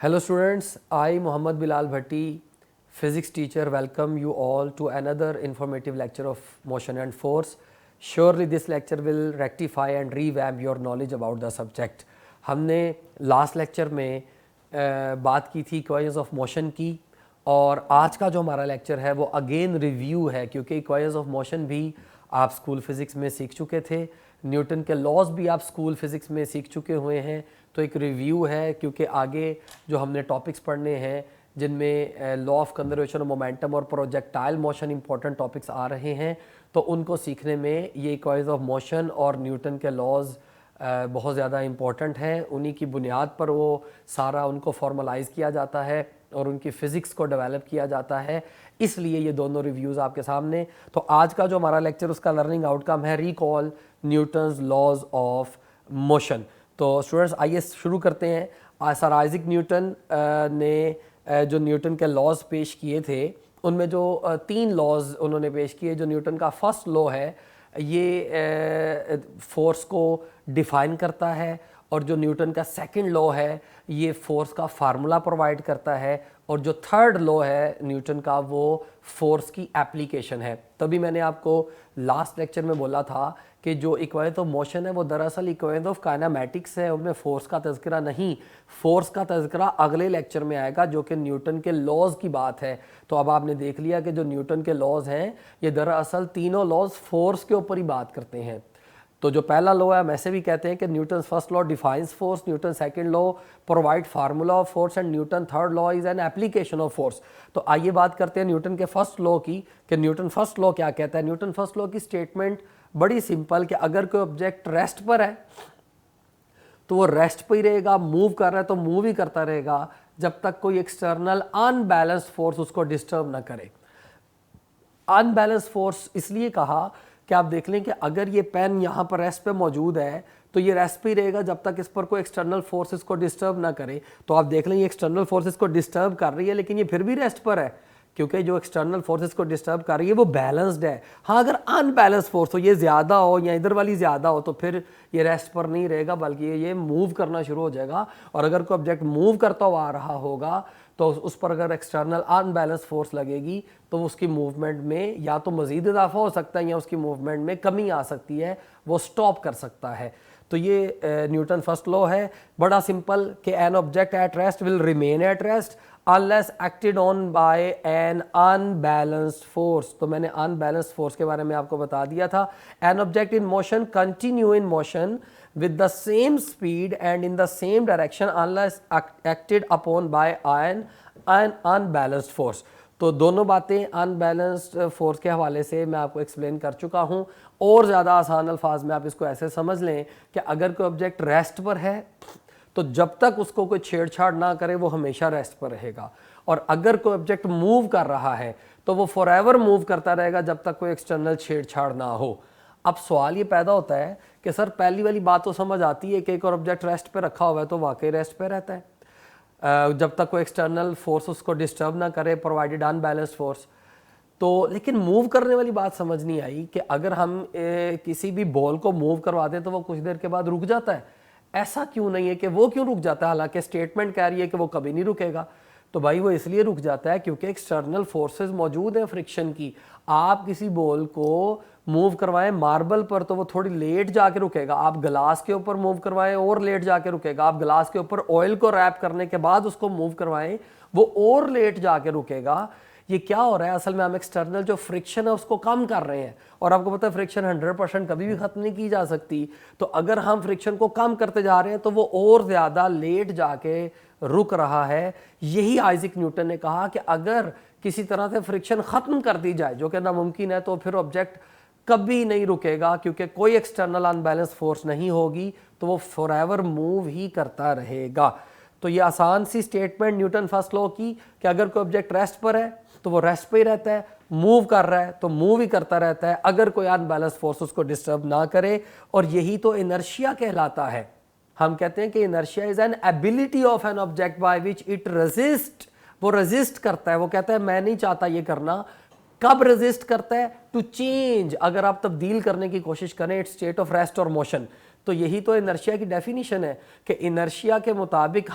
Hello students, I Muhammad Bilal Bhatti, physics teacher, welcome you all to another informative lecture of motion and force. Surely this lecture will rectify and revamp your knowledge about the subject. हमने last lecture में बात की थी equations of motion की, और आज का जो हमारा लेक्चर है वो अगेन रिव्यू है, क्योंकि इक्वेशंस ऑफ मोशन भी आप स्कूल फिज़िक्स में सीख चुके थे, न्यूटन के लॉज भी आप स्कूल फिज़िक्स में सीख चुके हुए हैं। तो एक रिव्यू है, क्योंकि आगे जो हमने टॉपिक्स पढ़ने हैं जिनमें law of conservation of momentum और प्रोजेक्टाइल मोशन इंपॉर्टेंट टॉपिक्स आ रहे हैं, तो उनको सीखने में ये इक्वेशंस ऑफ मोशन और न्यूटन के लॉज बहुत ज़्यादा इम्पॉर्टेंट हैं। उन्हीं की बुनियाद पर वो सारा उनको फॉर्मलाइज़ किया जाता है और उनकी फ़िज़िक्स को डेवलप किया जाता है, इसलिए ये दोनों रिव्यूज़ आपके सामने। तो आज का जो हमारा लेक्चर उसका लर्निंग आउटकम है recall Newton's laws of motion. तो स्टूडेंट्स आइए शुरू करते हैं। सर आइजैक न्यूटन ने जो न्यूटन के लॉज पेश किए थे उनमें जो तीन लॉज उन्होंने पेश किए। जो न्यूटन का फर्स्ट लॉ है ये फोर्स को डिफ़ाइन करता है, और जो न्यूटन का सेकंड लॉ है ये फोर्स का फार्मूला प्रोवाइड करता है, और जो थर्ड लॉ है न्यूटन का वो फोर्स की एप्लीकेशन है। तभी मैंने आपको लास्ट लेक्चर में बोला था कि जो इक्वेशंस ऑफ मोशन है वो दरअसल इक्वेशंस ऑफ काइनेमैटिक्स है, उनमें फोर्स का तज़किरा नहीं। फोर्स का तज़किरा अगले लेक्चर में आएगा जो कि न्यूटन के लॉज की बात है। तो अब आपने देख लिया कि जो न्यूटन के लॉज हैं ये दरअसल तीनों लॉज फोर्स के ऊपर ही बात करते हैं। तो जो पहला लॉ है हम ऐसे भी कहते हैं कि Newton first law defines force, Newton second law provide formula of force, and Newton third law is an application of force. तो आइए बात करते हैं न्यूटन के फर्स्ट लॉ की कि न्यूटन फर्स्ट लॉ क्या कहता है। न्यूटन फर्स्ट लॉ की स्टेटमेंट बड़ी सिंपल कि अगर कोई ऑब्जेक्ट रेस्ट पर है तो वो रेस्ट पर ही रहेगा, मूव कर रहा है तो मूव ही करता रहेगा जब तक कोई एक्सटर्नल अनबैलेंस्ड फोर्स उसको डिस्टर्ब ना करे। अनबैलेंस्ड फोर्स इसलिए कहा कि आप देख लें कि अगर ये पेन यहाँ पर रेस्ट पे मौजूद है तो ये रेस्ट पे ही रहेगा जब तक इस पर कोई एक्सटर्नल फोर्स इसको डिस्टर्ब ना करे। तो आप देख लें ये एक्सटर्नल फोर्स इसको डिस्टर्ब कर रही है, लेकिन ये फिर भी रेस्ट पर है, क्योंकि जो एक्सटर्नल फोर्स को डिस्टर्ब कर रही है वो बैलेंस्ड है। हाँ, अगर अनबैलेंस्ड फोर्स हो, ये ज़्यादा हो या इधर वाली ज़्यादा हो, तो फिर ये रेस्ट पर नहीं रहेगा बल्कि ये मूव करना शुरू हो जाएगा। और अगर कोई ऑब्जेक्ट मूव करता हुआ आ रहा होगा तो उस पर अगर एक्सटर्नल अनबैलेंस फोर्स लगेगी तो उसकी मूवमेंट में या तो मज़ीद इजाफा हो सकता है या उसकी मूवमेंट में कमी आ सकती है, वो स्टॉप कर सकता है। तो ये न्यूटन फर्स्ट लॉ है, बड़ा सिंपल कि an object at rest will remain at rest unless acted on by an unbalanced force. तो मैंने अनबैलेंस्ड फोर्स के बारे में आपको बता दिया था। An object in motion continue in motion with the same speed and in the same direction unless acted upon by an unbalanced force। तो दोनों बातें अनबैलेंस्ड फोर्स के हवाले से मैं आपको एक्सप्लेन कर चुका हूँ। और ज़्यादा आसान अल्फाज में आप इसको ऐसे समझ लें कि अगर कोई ऑब्जेक्ट रेस्ट पर है तो जब तक उसको कोई छेड़छाड़ ना करे वो हमेशा रेस्ट पर रहेगा, और अगर कोई ऑब्जेक्ट मूव कर रहा है तो वो फॉरएवर मूव करता रहेगा जब तक कोई एक्सटर्नल छेड़छाड़ ना हो। अब सवाल ये पैदा होता है कि सर पहली वाली बात तो समझ आती है कि एक और ऑब्जेक्ट रेस्ट पे रखा हुआ है तो वाकई रेस्ट पे रहता है जब तक कोई एक्सटर्नल फोर्स उसको डिस्टर्ब ना करे, प्रोवाइडेड अनबैलेंस्ड फोर्स। तो लेकिन मूव करने वाली बात समझ नहीं आई कि अगर हम किसी भी बॉल को मूव करवा दें तो वो कुछ देर के बाद रुक जाता है। ऐसा क्यों नहीं है कि वो क्यों रुक जाता है, हालांकि स्टेटमेंट कह रही है कि वो कभी नहीं रुकेगा। तो भाई वो इसलिए रुक जाता है क्योंकि एक्सटर्नल फोर्सेस मौजूद हैं फ्रिक्शन की। आप किसी बॉल को मूव करवाएं मार्बल पर तो वो थोड़ी लेट जाके रुकेगा, आप ग्लास के ऊपर मूव करवाएं और लेट जाके रुकेगा, आप ग्लास के ऊपर ऑयल को रैप करने के बाद उसको मूव करवाएं वो और लेट जाके रुकेगा। ये क्या हो रहा है, असल में हम एक्सटर्नल जो फ्रिक्शन है उसको कम कर रहे हैं, और आपको पता है फ्रिक्शन 100% कभी भी खत्म नहीं की जा सकती। तो अगर हम फ्रिक्शन को कम करते जा रहे हैं तो वो और ज़्यादा लेट जाके रुक रहा है। यही आइजैक न्यूटन ने कहा कि अगर किसी तरह से फ्रिक्शन ख़त्म कर दी जाए, जो कि नामुमकिन है, तो फिर ऑब्जेक्ट कभी नहीं रुकेगा क्योंकि कोई एक्सटर्नल अनबैलेंस फोर्स नहीं होगी, तो वो फॉरएवर मूव ही करता रहेगा। तो ये आसान सी स्टेटमेंट न्यूटन फर्स्ट लॉ की कि अगर कोई ऑब्जेक्ट रेस्ट पर है तो वो रेस्ट पे ही रहता है, मूव कर रहा है तो मूव ही करता रहता है अगर कोई अनबैलेंस फोर्स उसको डिस्टर्ब ना करे। और यही तो इनर्शिया कहलाता है। हम कहते हैं कि inertia is an ability of an object by which it resist. वो रेजिस्ट करता है, वो कहता है मैं नहीं चाहता ये करना। कब रेजिस्ट करता है? टू चेंज, अगर आप तब्दील करने की कोशिश करें इट्स स्टेट ऑफ रेस्ट और मोशन, तो यही तो इनर्शिया की डेफिनेशन है कि इनर्शिया के मुताबिक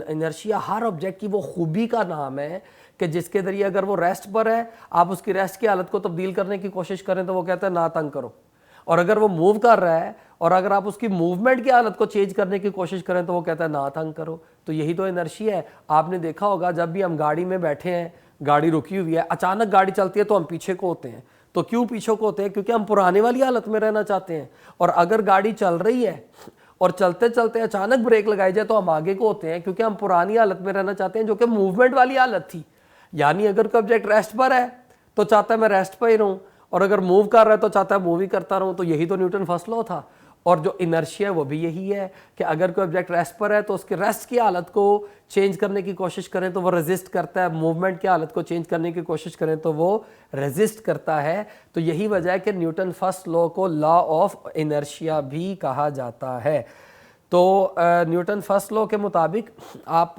इनर्शिया हर ऑब्जेक्ट की वो खूबी का नाम है कि जिसके ज़रिए अगर वो रेस्ट पर है, आप उसकी रेस्ट की हालत को तब्दील करने की कोशिश करें तो वो कहता है ना तंग करो, और अगर वो मूव कर रहा है और अगर आप उसकी मूवमेंट की हालत को चेंज करने की कोशिश करें तो वो कहता है ना तंग करो। तो यही तो इनर्शिया है। आपने देखा होगा जब भी हम गाड़ी में बैठे हैं, गाड़ी रुकी हुई है, अचानक गाड़ी चलती है तो हम पीछे को होते हैं। तो क्यों पीछे को होते हैं? क्योंकि हम पुराने वाली हालत में रहना चाहते हैं। और अगर गाड़ी चल रही है और चलते चलते अचानक ब्रेक लगाई जाए तो हम आगे को होते हैं, क्योंकि हम पुरानी हालत में रहना चाहते हैं जो कि मूवमेंट वाली हालत थी। यानी अगर कोई ऑब्जेक्ट रेस्ट पर है तो चाहता है मैं रेस्ट पर ही रहूं, और अगर मूव कर रहा है तो चाहता है मूव ही करता रहूं। तो यही तो न्यूटन फर्स्ट लॉ था। और जो इनर्शिया है वो भी यही है कि अगर कोई ऑब्जेक्ट रेस्ट पर है तो उसके रेस्ट की हालत को चेंज करने की कोशिश करें तो वो रेजिस्ट करता है, मूवमेंट की हालत को चेंज करने की कोशिश करें तो वो रेजिस्ट करता है। तो यही वजह है कि न्यूटन फर्स्ट लॉ को लॉ ऑफ इनर्शिया भी कहा जाता है। तो न्यूटन फर्स्ट लॉ के मुताबिक आप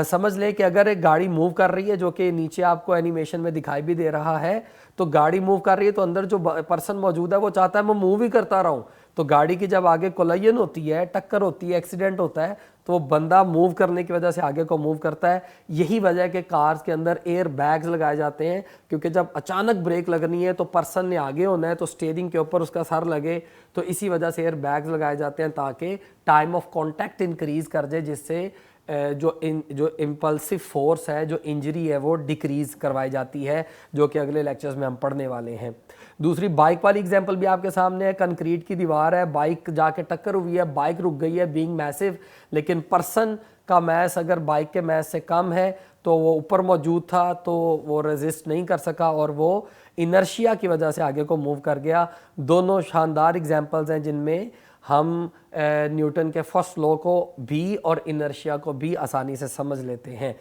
समझ लें कि अगर एक गाड़ी मूव कर रही है, जो कि नीचे आपको एनिमेशन में दिखाई भी दे रहा है, तो गाड़ी मूव कर रही है तो अंदर जो पर्सन मौजूद है वो चाहता है मैं मूव ही करता रहूं। तो गाड़ी की जब आगे कोलाइजन होती है, टक्कर होती है, एक्सीडेंट होता है, तो वो बंदा मूव करने की वजह से आगे को मूव करता है। यही वजह है कि कार्स के अंदर एयर बैग्स लगाए जाते हैं, क्योंकि जब अचानक ब्रेक लगनी है तो पर्सन ने आगे होना है तो स्टीयरिंग के ऊपर उसका सर लगे। तो इसी वजह से एयर बैग्स लगाए जाते हैं ताकि टाइम ऑफ कॉन्टैक्ट इंक्रीज कर जाए, जिससे जो इम्पल्सिव फोर्स है, जो इंजरी है, वो डिक्रीज करवाई जाती है, जो कि अगले लेक्चर्स में हम पढ़ने वाले हैं। दूसरी बाइक वाली एग्जांपल भी आपके सामने है। कंक्रीट की दीवार है, बाइक जाके टक्कर हुई है, बाइक रुक गई है बीइंग मैसिव, लेकिन पर्सन का मैस अगर बाइक के मैस से कम है तो वो ऊपर मौजूद था तो वो रेजिस्ट नहीं कर सका और वो इनर्शिया की वजह से आगे को मूव कर गया। दोनों शानदार एग्जांपल्स हैं जिनमें हम न्यूटन के फर्स्ट लॉ को भी और इनर्शिया को भी आसानी से समझ लेते हैं।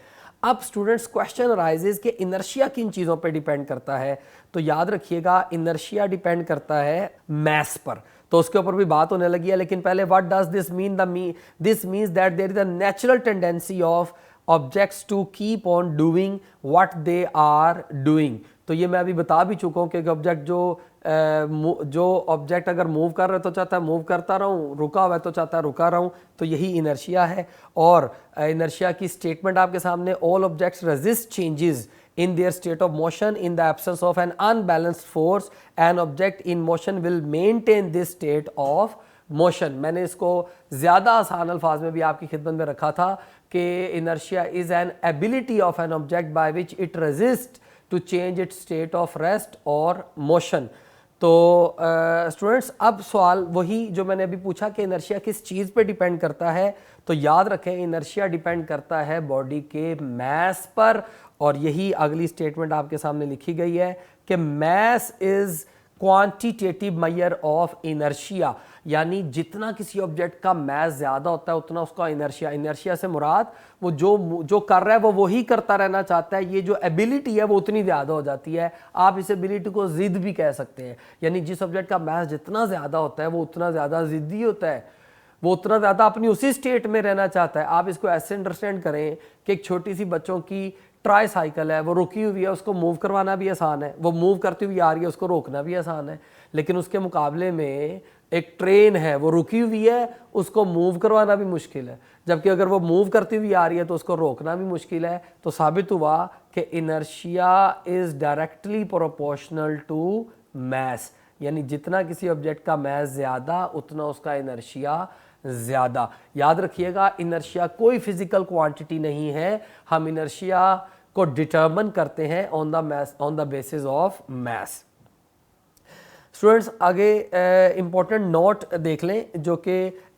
अब स्टूडेंट्स क्वेश्चन अराइजेज कि इनर्शिया किन चीज़ों पे डिपेंड करता है। तो याद रखिएगा इनर्शिया डिपेंड करता है मैस पर, तो उसके ऊपर भी बात होने लगी है। लेकिन पहले what does this mean? This means that there is a natural tendency of objects to keep on doing what they are doing. तो ये मैं अभी बता भी चुका हूँ कि ऑब्जेक्ट जो ऑब्जेक्ट अगर मूव कर रहा है तो चाहता है मूव करता रहूं, रुका हुआ है तो चाहता है रुका रहूं। तो यही इनर्शिया है। और इनर्शिया की स्टेटमेंट आपके सामने, all objects resist changes in their state of motion in the absence of an unbalanced force, an object in motion will maintain this state of motion। मैंने इसको ज़्यादा आसान अल्फाज में भी आपकी खिदमत में रखा था कि inertia is an ability of an object by which it resists to change its state of rest or motion। तो स्टूडेंट्स अब सवाल वही जो मैंने अभी पूछा कि इनर्शिया किस चीज़ पे डिपेंड करता है, तो याद रखें इनर्शिया डिपेंड करता है बॉडी के मैस पर। और यही अगली स्टेटमेंट आपके सामने लिखी गई है कि mass is quantitative measure of inertia, यानी जितना किसी ऑब्जेक्ट का मैस ज़्यादा होता है उतना उसका इनर्शिया। इनर्शिया से मुराद वो जो कर रहा है वो वही करता रहना चाहता है, ये जो एबिलिटी है वो उतनी ज़्यादा हो जाती है। आप इस एबिलिटी को जिद भी कह सकते हैं, यानी जिस ऑब्जेक्ट का मैस जितना ज़्यादा होता है वो उतना ज़्यादा ज़िद्दी होता है, वो उतना ज़्यादा अपनी उसी स्टेट में रहना चाहता है। आप इसको ऐसे अंडरस्टैंड करें कि एक छोटी सी बच्चों की ट्राई साइकिल है, वो रुकी हुई है, उसको मूव करवाना भी आसान है, वो मूव करती हुई आ रही है, उसको रोकना भी आसान है। लेकिन उसके मुकाबले में एक ट्रेन है, वो रुकी हुई है, उसको मूव करवाना भी मुश्किल है, जबकि अगर वो मूव करती हुई आ रही है तो उसको रोकना भी मुश्किल है। तो साबित हुआ कि inertia is directly proportional to mass, यानी जितना किसी ऑब्जेक्ट का मैस ज़्यादा उतना उसका इनर्शिया ज़्यादा। याद रखिएगा इनर्शिया कोई फिजिकल क्वांटिटी नहीं है, हम इनर्शिया को डिटरमिन करते हैं on the basis of mass. Students आगे इम्पोर्टेंट नोट देख लें जो कि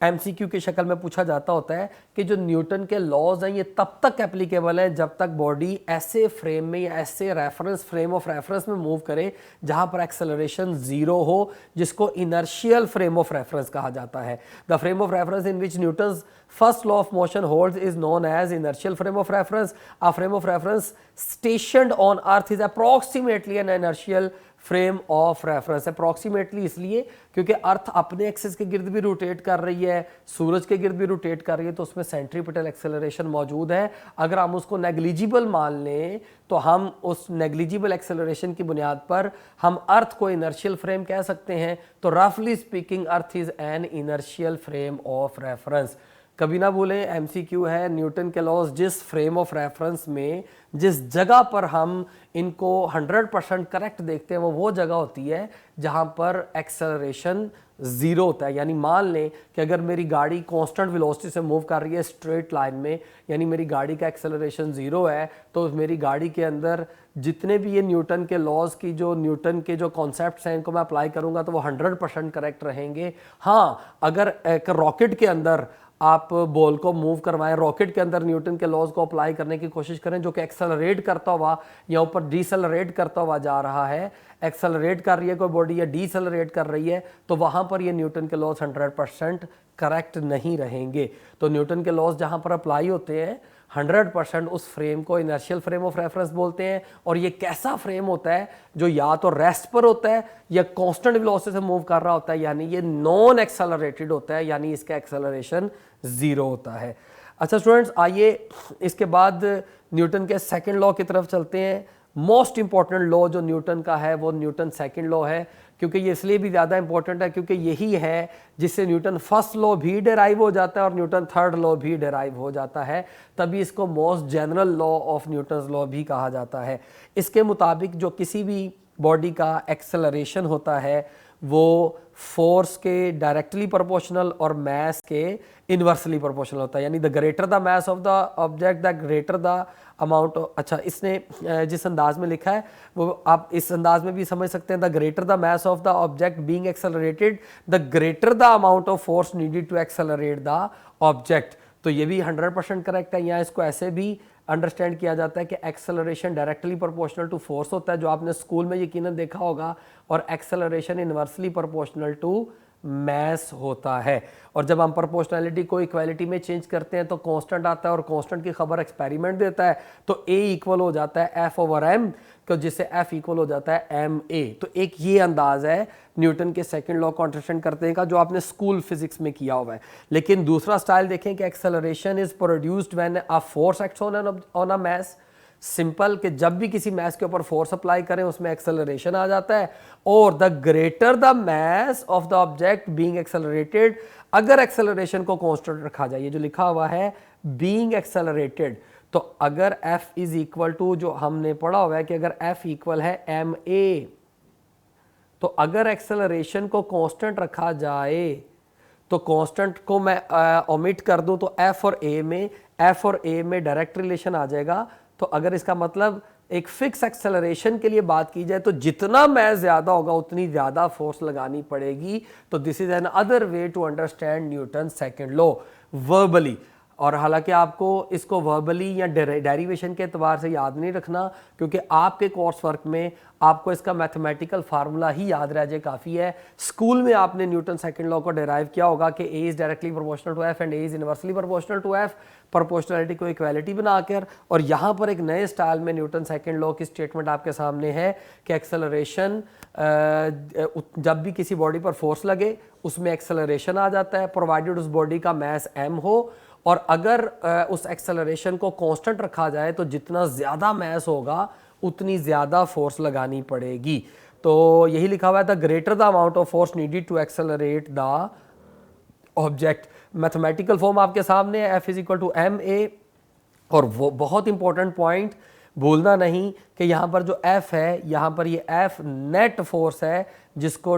एमसीक्यू की शक्ल में पूछा जाता होता है कि जो न्यूटन के लॉज हैं ये तब तक एप्लीकेबल हैं जब तक बॉडी ऐसे फ्रेम में या ऐसे फ्रेम ऑफ रेफरेंस में मूव करे जहां पर एक्सेलरेशन जीरो हो, जिसको इनर्शियल फ्रेम ऑफ रेफरेंस कहा जाता है। The frame of reference in which Newton's first law of motion holds is known as inertial frame of reference. A frame of reference stationed on earth is approximately an inertial frame of reference. Approximately इसलिए क्योंकि अर्थ अपने axis के गिर्द भी rotate कर रही है, सूरज के गिर्द भी रोटेट कर रही है, तो उसमें सेंट्रीपिटल एक्सेलरेशन मौजूद है। अगर हम उसको नेग्लिजिबल मान लें तो हम उस नेग्लिजिबल एक्सेलरेशन की बुनियाद पर हम अर्थ को इनर्शियल फ्रेम कह सकते हैं। तो रफली speaking earth is an inertial frame of reference. कभी ना भूलें, एमसीक्यू है, न्यूटन के लॉज जिस फ्रेम ऑफ रेफरेंस में जिस जगह पर हम इनको 100% करेक्ट देखते हैं वो जगह होती है जहां पर एक्सेलरेशन ज़ीरो होता है। यानी मान लें कि अगर मेरी गाड़ी कांस्टेंट वेलोसिटी से मूव कर रही है स्ट्रेट लाइन में, यानी मेरी गाड़ी का एक्सेलरेशन ज़ीरो है, तो मेरी गाड़ी के अंदर जितने भी ये न्यूटन के लॉज की जो न्यूटन के जो कॉन्सेप्ट्स हैं इनको मैं अप्लाई करूंगा तो वो 100% करेक्ट रहेंगे। हाँ, अगर एक रॉकेट के अंदर आप बॉल को मूव करवाएं, रॉकेट के अंदर न्यूटन के लॉज को अप्लाई करने की कोशिश करें जो कि एक्सेलरेट करता हुआ या ऊपर डीसेलरेट करता हुआ जा रहा है, एक्सेलरेट कर रही है कोई बॉडी या डीसेलरेट कर रही है, तो वहां पर ये न्यूटन के लॉज 100% करेक्ट नहीं रहेंगे। तो न्यूटन के लॉज जहां पर अप्लाई होते हैं 100% उस फ्रेम को इनर्शियल फ्रेम ऑफ रेफरेंस बोलते हैं। और ये कैसा फ्रेम होता है जो या तो रेस्ट पर होता है या कांस्टेंट वेलोसिटी से मूव कर रहा होता है, यानी ये नॉन एक्सेलरेटेड होता है, यानी इसका एक्सेलरेशन ज़ीरो होता है। अच्छा स्टूडेंट्स, आइए इसके बाद न्यूटन के सेकंड लॉ की तरफ चलते हैं। मोस्ट इंपॉर्टेंट लॉ जो न्यूटन का है वो न्यूटन सेकंड लॉ है, क्योंकि ये इसलिए भी ज़्यादा इंपॉर्टेंट है क्योंकि यही है जिससे न्यूटन फर्स्ट लॉ भी डेराइव हो जाता है और न्यूटन थर्ड लॉ भी डेराइव हो जाता है, तभी इसको most general law of Newton's law भी कहा जाता है। इसके मुताबिक जो किसी भी बॉडी का एक्सेलरेशन होता है वो फोर्स के डायरेक्टली प्रोपोर्शनल और मास के इन्वर्सली प्रोपोर्शनल होता है। यानी the greater the mass of the object the greater the amount. अच्छा, इसने जिस अंदाज में लिखा है वो आप इस अंदाज में भी समझ सकते हैं, the greater the mass of the object being accelerated the greater the amount of force needed to accelerate the object. तो ये भी 100% करेक्ट है। यहाँ इसको ऐसे भी अंडरस्टैंड किया जाता है कि acceleration directly proportional to force होता है, जो आपने स्कूल में यकीनन देखा होगा, और acceleration inversely proportional to mass होता है। और जब हम प्रोपोर्शनैलिटी को इक्वालिटी में चेंज करते हैं तो कांस्टेंट आता है और कांस्टेंट की खबर एक्सपेरिमेंट देता है, तो A इक्वल हो जाता है F/m, तो जिससे F इक्वल हो जाता है ma। तो एक ये अंदाज है न्यूटन के सेकंड लॉ को अंडरस्टैंड करते हैं का जो आपने स्कूल फिजिक्स में किया हुआ है। लेकिन दूसरा स्टाइल देखें कि acceleration is produced when a force acts on a mass. Simple कि जब भी किसी मास के ऊपर फोर्स अप्लाई करें उसमें एक्सेलरेशन आ जाता है, और the greater the mass of the object being accelerated, अगर एक्सेलरेशन को कांस्टेंट रखा जाए, ये जो लिखा हुआ है बीइंग एक्सेलरेटेड, तो अगर F इज इक्वल टू, जो हमने पढ़ा हुआ है कि अगर F इक्वल है ma, तो अगर एक्सेलरेशन को कांस्टेंट रखा जाए तो कांस्टेंट को मैं ओमिट कर दूं तो F और A में डायरेक्ट रिलेशन आ जाएगा। तो अगर इसका मतलब एक फिक्स एक्सेलरेशन के लिए बात की जाए तो जितना मैस ज्यादा होगा उतनी ज्यादा फोर्स लगानी पड़ेगी। तो this is another way to understand Newton second law verbally. और हालांकि आपको इसको वर्बली या डेरिवेशन के एतबार से याद नहीं रखना, क्योंकि आपके कोर्स वर्क में आपको इसका मैथमेटिकल फार्मूला ही याद रह जाए काफ़ी है। स्कूल में आपने न्यूटन सेकंड लॉ को डेराइव किया होगा कि A is directly proportional to F and A is inversely proportional to F, proportionality को इक्वालिटी बनाकर। और यहाँ पर एक नए स्टाइल में न्यूटन सेकंड लॉ की स्टेटमेंट आपके सामने है कि एक्सेलरेशन, जब भी किसी बॉडी पर फोर्स लगे उसमें एक्सेलरेशन आ जाता है, प्रोवाइडेड उस बॉडी का मास m हो, और अगर उस एक्सेलरेशन को कांस्टेंट रखा जाए तो जितना ज़्यादा मास होगा उतनी ज़्यादा फोर्स लगानी पड़ेगी। तो यही लिखा हुआ है, the greater the amount of force needed to accelerate the object. Mathematical form आपके सामने है, F is equal to ma। और वो बहुत इंपॉर्टेंट पॉइंट भूलना नहीं कि यहाँ पर जो F है, यहाँ पर ये F नेट फोर्स है जिसको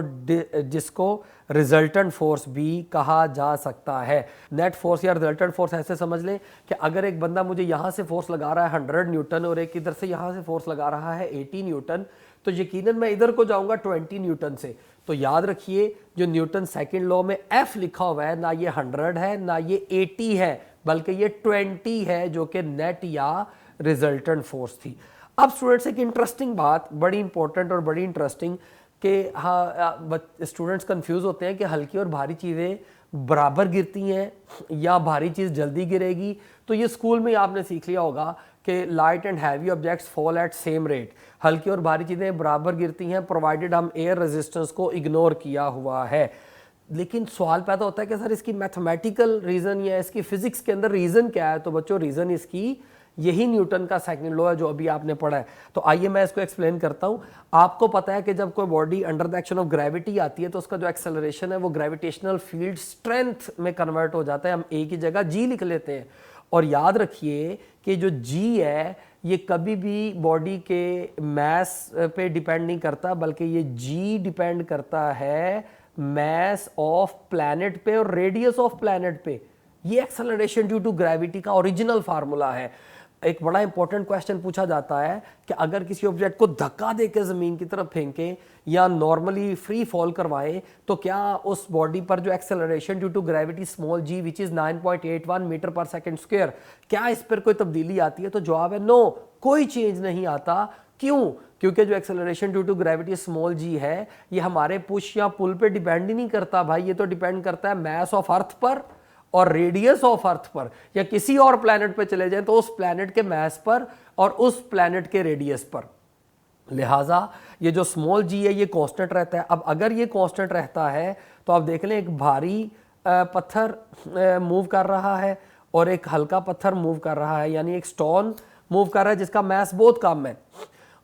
रिजल्टेंट फोर्स भी कहा जा सकता है। नेट फोर्स या रिजल्टेंट फोर्स ऐसे समझ लें कि अगर एक बंदा मुझे यहाँ से फोर्स लगा रहा है 100 न्यूटन और एक इधर से यहाँ से फोर्स लगा रहा है 80 न्यूटन, तो यकीनन मैं इधर को जाऊँगा 20 न्यूटन से। तो याद रखिए जो न्यूटन सेकंड लॉ में F लिखा हुआ है ना ये 100 है ना ये 80 है, बल्कि ये 20 है जो कि नेट या रिजल्टेंट फोर्स थी। अब स्टूडेंट्स एक इंटरेस्टिंग बात, बड़ी इंपॉर्टेंट और बड़ी इंटरेस्टिंग, कि हाँ स्टूडेंट्स कंफ्यूज होते हैं कि हल्की और भारी चीज़ें बराबर गिरती हैं या भारी चीज़ जल्दी गिरेगी। तो ये स्कूल में आपने सीख लिया होगा कि light and heavy objects fall at same rate, हल्की और भारी चीज़ें बराबर गिरती हैं प्रोवाइडेड हम एयर रेजिस्टेंस को इग्नोर किया हुआ है। लेकिन सवाल पैदा होता है कि सर इसकी मैथमेटिकल रीज़न या इसकी फिजिक्स के अंदर रीज़न क्या है। तो बच्चों रीज़न इसकी यही न्यूटन का सेकंड लॉ है जो अभी आपने पढ़ा है। तो आइए मैं इसको एक्सप्लेन करता हूँ। आपको पता है कि जब कोई body under the action of gravity आती है तो उसका जो एक्सेलरेशन है वो ग्रेविटेशनल फील्ड स्ट्रेंथ में कन्वर्ट हो जाता है। हम ए की जगह जी लिख लेते हैं। और याद रखिए कि जो जी है ये कभी भी बॉडी के मास पे डिपेंड नहीं करता, बल्कि ये जी डिपेंड करता है मास ऑफ प्लैनेट पे और रेडियस ऑफ प्लैनेट पे। ये एक्सेलरेशन ड्यू टू ग्रेविटी का ओरिजिनल फार्मूला है। एक बड़ा इंपॉर्टेंट क्वेश्चन पूछा जाता है कि अगर किसी ऑब्जेक्ट को धक्का देकर ज़मीन की तरफ फेंकें या नॉर्मली फ्री फॉल करवाएं तो क्या उस बॉडी पर जो acceleration due to gravity small g which is 9.81 metre per second square, क्या इस पर कोई तब्दीली आती है? तो जवाब है नो, कोई चेंज नहीं आता। क्यों? क्योंकि जो acceleration due to gravity small g है ये हमारे पुश या पुल पे डिपेंड ही नहीं करता भाई, ये तो डिपेंड करता है मास ऑफ अर्थ पर और रेडियस ऑफ अर्थ पर। या किसी और प्लैनेट पे चले जाएं तो उस प्लैनेट के मास पर और उस प्लैनेट के रेडियस पर। लिहाजा ये जो स्मॉल जी है ये कांस्टेंट रहता है। अब अगर ये कांस्टेंट रहता है तो आप देख लें एक भारी पत्थर मूव कर रहा है और एक हल्का पत्थर मूव कर रहा है, यानी एक स्टोन मूव कर रहा है जिसका मास बहुत कम है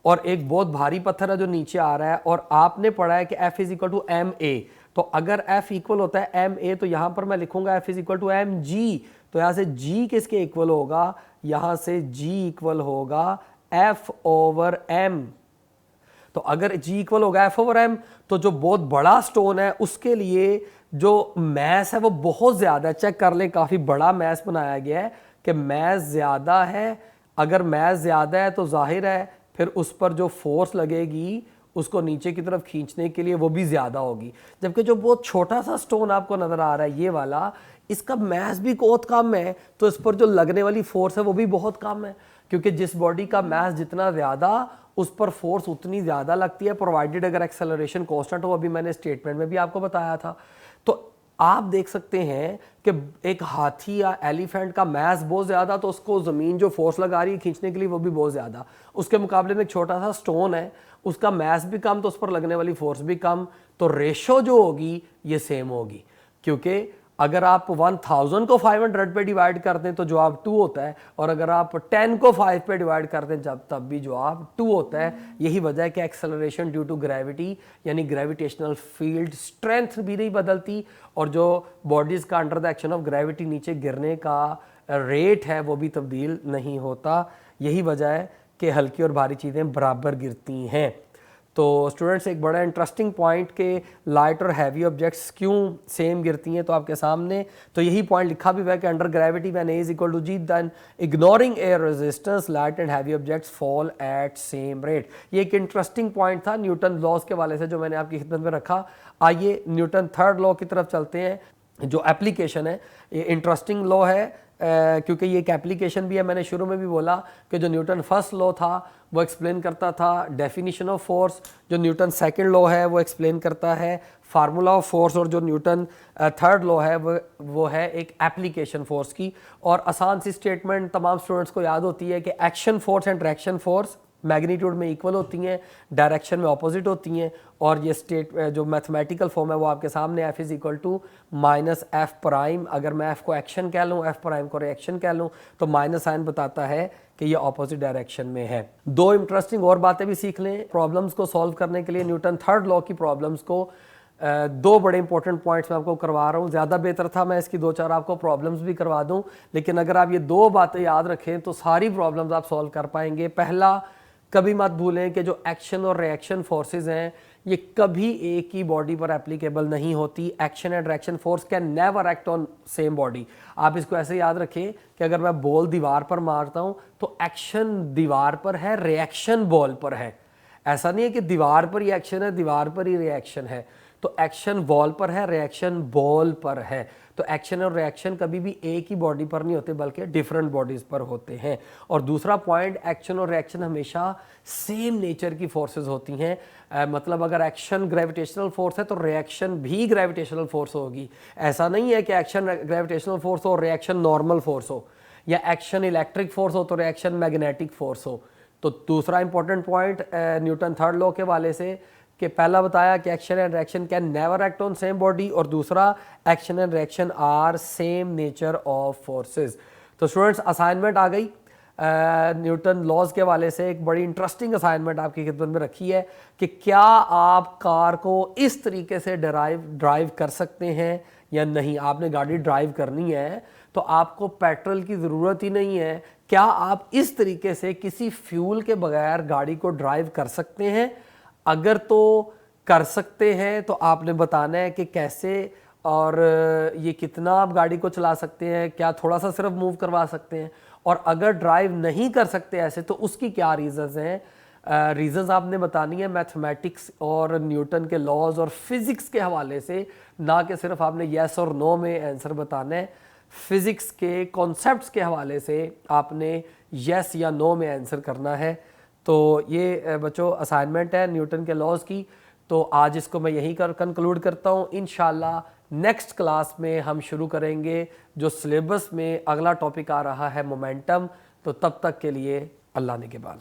और एक बहुत भारी पत्थर है जो नीचे आ रहा है। और आपने पढ़ा है कि F is equal to m a. तो अगर F इक्वल होता है एम ए तो यहां पर मैं लिखूंगा F is equal to m g. तो यहां से G किसके इक्वल होगा? यहां से G इक्वल होगा F ओवर M। तो अगर G इक्वल होगा F ओवर M तो जो बहुत बड़ा स्टोन है उसके लिए जो मैस है वो बहुत ज्यादा है। चेक कर लें, काफी बड़ा मैस बनाया गया है कि मैस ज्यादा है। अगर मैस ज्यादा है तो जाहिर है फिर उस पर जो फोर्स लगेगी उसको नीचे की तरफ खींचने के लिए वो भी ज्यादा होगी। जबकि जो बहुत छोटा सा स्टोन आपको नजर आ रहा है ये वाला, इसका मास भी बहुत कम है तो इस पर जो लगने वाली फोर्स है वो भी बहुत कम है। क्योंकि जिस बॉडी का मास जितना ज्यादा उस पर फोर्स उतनी ज्यादा लगती है, प्रोवाइडेड अगर एक्सेलरेशन कांस्टेंट हो। अभी मैंने स्टेटमेंट में भी आपको बताया था। तो आप देख सकते हैं कि एक हाथी या एलिफेंट का मास बहुत ज़्यादा तो उसको ज़मीन जो फोर्स लगा रही है खींचने के लिए वो भी बहुत ज़्यादा। उसके मुकाबले में एक छोटा सा स्टोन है उसका मास भी कम तो उस पर लगने वाली फोर्स भी कम। तो रेशो जो होगी ये सेम होगी। क्योंकि अगर आप 1000 को 500 पे डिवाइड कर दें तो जवाब 2 होता है और अगर आप 10 को 5 पे डिवाइड कर दें तब भी जवाब 2 होता है। यही वजह है कि एक्सेलरेशन ड्यू टू ग्रेविटी यानी ग्रेविटेशनल फील्ड स्ट्रेंथ भी नहीं बदलती और जो बॉडीज का under the action of gravity नीचे गिरने का रेट है वो भी तब्दील नहीं होता। यही वजह है कि हल्की और भारी चीज़ें बराबर गिरती हैं। तो स्टूडेंट्स एक बड़ा इंटरेस्टिंग पॉइंट के लाइट और हैवी ऑब्जेक्ट्स क्यों सेम गिरती हैं तो आपके सामने तो यही पॉइंट लिखा भी हुआ है कि under gravity when a is equal to g then ignoring air resistance light and heavy objects fall at same rate. ये एक इंटरेस्टिंग पॉइंट था न्यूटन लॉज के वाले से जो मैंने आपकी खिदमत में रखा। आइए न्यूटन थर्ड लॉ की तरफ चलते हैं। जो एप्लीकेशन है ये इंटरेस्टिंग लॉ है क्योंकि ये एक एप्लीकेशन भी है। मैंने शुरू में भी बोला कि जो न्यूटन फर्स्ट लॉ था वो एक्सप्लेन करता था डेफिनेशन ऑफ फोर्स, जो न्यूटन सेकंड लॉ है वो एक्सप्लेन करता है फार्मूला ऑफ फोर्स और जो न्यूटन थर्ड लॉ है वो है एक एप्लीकेशन फोर्स की। और आसान सी स्टेटमेंट तमाम स्टूडेंट्स को याद होती है कि action force and direction force magnitude में इक्वल होती हैं, डायरेक्शन में ऑपोजिट होती हैं। और ये स्टेट जो मैथमेटिकल फॉर्म है वो आपके सामने F is equal to minus F prime. अगर मैं एफ को एक्शन कह लूँ एफ प्राइम को रिएक्शन कह लूँ तो माइनस साइन बताता है कि ये ऑपोजिट डायरेक्शन में है। दो इंटरेस्टिंग और बातें भी सीख लें प्रॉब्लम्स को सॉल्व करने के लिए। न्यूटन थर्ड लॉ की प्रॉब्लम्स को दो बड़े इंपॉर्टेंट पॉइंट्स मैं आपको करवा रहा हूँ। ज़्यादा बेहतर था मैं इसकी 2-4 आपको प्रॉब्लम्स भी करवा दूँ, लेकिन अगर आप ये दो बातें याद रखें तो सारी प्रॉब्लम्स आप सॉल्व कर पाएंगे। पहला, कभी मत भूलें कि जो एक्शन और रिएक्शन फोर्सेस हैं ये कभी एक ही बॉडी पर एप्लीकेबल नहीं होती। Action and reaction force can never act on same body. आप इसको ऐसे याद रखें कि अगर मैं बॉल दीवार पर मारता हूं तो एक्शन दीवार पर है, रिएक्शन बॉल पर है। ऐसा नहीं है कि दीवार पर ही एक्शन है दीवार पर ही रिएक्शन है। तो एक्शन बॉल पर है, रिएक्शन बॉल पर है। तो एक्शन और रिएक्शन कभी भी एक ही बॉडी पर नहीं होते बल्कि डिफरेंट बॉडीज पर होते हैं। और दूसरा पॉइंट, एक्शन और रिएक्शन हमेशा सेम नेचर की फोर्सेस होती हैं। मतलब अगर एक्शन ग्रेविटेशनल फोर्स है तो रिएक्शन भी ग्रेविटेशनल फोर्स होगी। ऐसा नहीं है कि एक्शन ग्रेविटेशनल फोर्स हो और रिएक्शन नॉर्मल फोर्स हो, या एक्शन इलेक्ट्रिक फोर्स हो तो रिएक्शन मैग्नेटिक फोर्स हो। तो दूसरा important point Newton third law के वाले से कि पहला बताया कि action and reaction can never act on same body, और दूसरा action and reaction are same nature of forces. तो स्टूडेंट्स असाइनमेंट आ गई न्यूटन लॉज के हवाले से। एक बड़ी इंटरेस्टिंग असाइनमेंट आपकी खिदमत में रखी है कि क्या आप कार को इस तरीके से ड्राइव कर सकते हैं या नहीं। आपने गाड़ी ड्राइव करनी है तो आपको पेट्रोल की ज़रूरत ही नहीं है। क्या आप इस तरीके से किसी फ्यूल के बगैर गाड़ी को ड्राइव कर सकते हैं? अगर तो कर सकते हैं तो आपने बताना है कि कैसे और ये कितना आप गाड़ी को चला सकते हैं, क्या थोड़ा सा सिर्फ मूव करवा सकते हैं, और अगर ड्राइव नहीं कर सकते ऐसे तो उसकी क्या रीज़न्स हैं। रीज़न्स आपने बतानी है मैथमेटिक्स और न्यूटन के लॉज और फिज़िक्स के हवाले से, ना कि सिर्फ आपने येस और नो में आंसर बताना है। फिज़िक्स के कॉन्सेप्ट्स के हवाले से आपने येस या नो में आंसर करना है। तो ये बच्चों असाइनमेंट है न्यूटन के लॉज की। तो आज इसको मैं यहीं कर कंक्लूड करता हूँ। इंशाल्लाह नेक्स्ट क्लास में हम शुरू करेंगे जो सिलेबस में अगला टॉपिक आ रहा है मोमेंटम। तो तब तक के लिए अल्लाह ने के बाद।